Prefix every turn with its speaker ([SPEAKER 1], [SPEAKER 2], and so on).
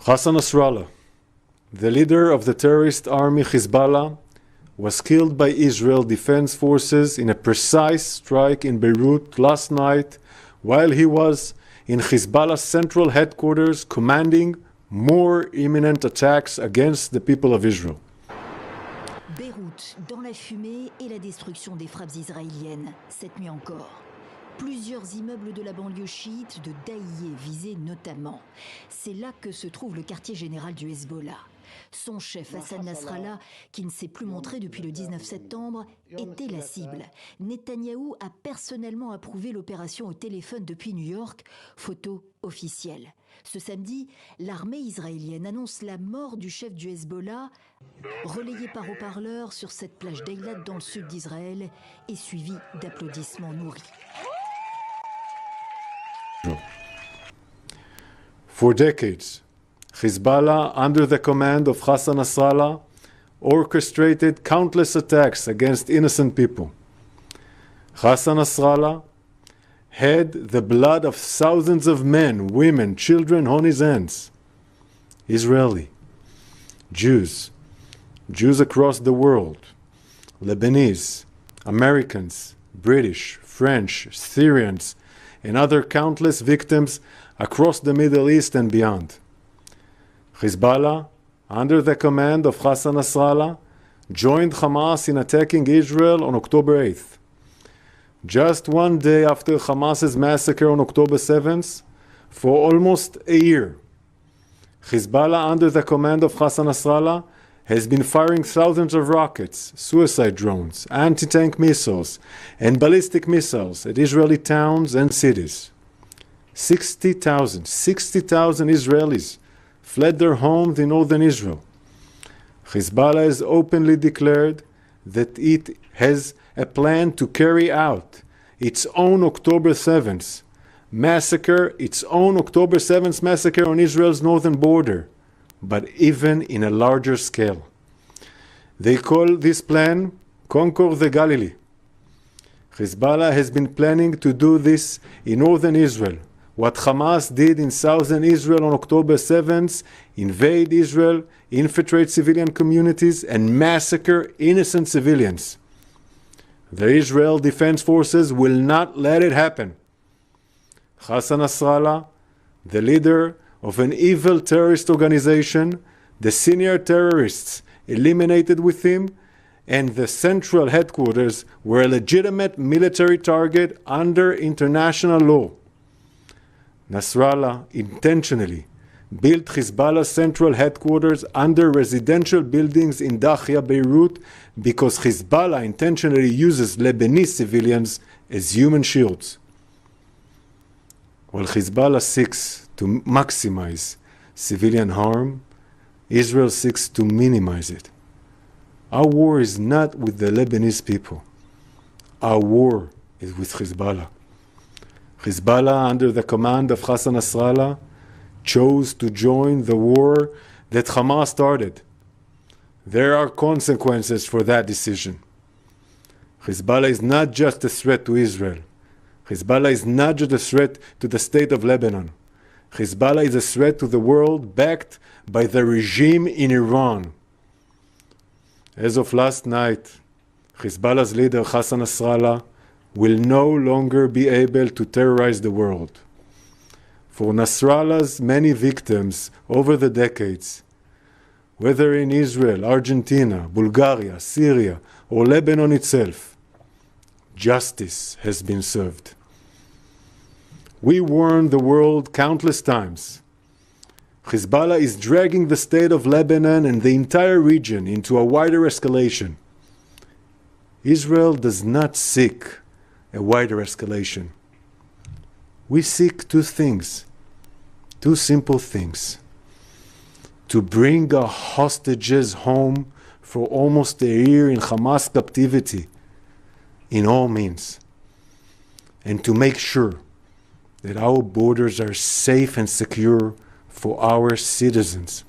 [SPEAKER 1] Hassan Nasrallah, the leader of the terrorist army Hezbollah, was killed by Israel Defense Forces in a precise strike in Beirut last night while he was in Hezbollah's central headquarters commanding more imminent attacks against the people of Israel.
[SPEAKER 2] Beyrouth, dans la fumée et la destruction des frappes israéliennes, cette nuit encore. Plusieurs immeubles de la banlieue chiite de Daïe visés notamment. C'est là que se trouve le quartier général du Hezbollah. Son chef Hassan Nasrallah, qui ne s'est plus montré depuis le 19 septembre, était la cible. Netanyahou a personnellement approuvé l'opération au téléphone depuis New York, photo officielle. Ce samedi, l'armée israélienne annonce la mort du chef du Hezbollah, relayé par haut-parleur sur cette plage d'Eilat dans le sud d'Israël et suivi d'applaudissements nourris.
[SPEAKER 1] For decades, Hezbollah, under the command of Hassan Nasrallah, orchestrated countless attacks against innocent people. Hassan Nasrallah had the blood of thousands of men, women, children on his hands. Israeli, Jews across the world, Lebanese, Americans, British, French, Syrians, and other countless victims across the Middle East and beyond. Hezbollah, under the command of Hassan Nasrallah, joined Hamas in attacking Israel on October 8th. Just one day after Hamas's massacre on October 7th, for almost a year, Hezbollah, under the command of Hassan Nasrallah, has been firing thousands of rockets, suicide drones, anti-tank missiles, and ballistic missiles at Israeli towns and cities. 60,000 Israelis fled their homes in northern Israel. Hezbollah has openly declared that it has a plan to carry out its own October 7th massacre, on Israel's northern border, but even in a larger scale. They call this plan Conquer the Galilee. Hezbollah has been planning to do this in northern Israel. What Hamas did in southern Israel on October 7th, invade Israel, infiltrate civilian communities, and massacre innocent civilians. The Israel Defense Forces will not let it happen. Hassan Nasrallah, the leader of an evil terrorist organization, the senior terrorists eliminated with him, and the central headquarters were a legitimate military target under international law. Nasrallah intentionally built Hezbollah's central headquarters under residential buildings in Dakhia, Beirut, because Hezbollah intentionally uses Lebanese civilians as human shields. While Hezbollah seeks to maximize civilian harm, Israel seeks to minimize it. Our war is not with the Lebanese people. Our war is with Hezbollah. Hezbollah, under the command of Hassan Nasrallah, chose to join the war that Hamas started. There are consequences for that decision. Hezbollah is not just a threat to Israel. Hezbollah is not just a threat to the state of Lebanon. Hezbollah is a threat to the world backed by the regime in Iran. As of last night, Hezbollah's leader Hassan Nasrallah will no longer be able to terrorize the world. For Nasrallah's many victims over the decades, whether in Israel, Argentina, Bulgaria, Syria, or Lebanon itself, justice has been served. We warned the world countless times. Hezbollah is dragging the state of Lebanon and the entire region into a wider escalation. Israel does not seek a wider escalation. We seek two things, two simple things: to bring our hostages home for almost a year in Hamas captivity in all means, and to make sure that our borders are safe and secure for our citizens.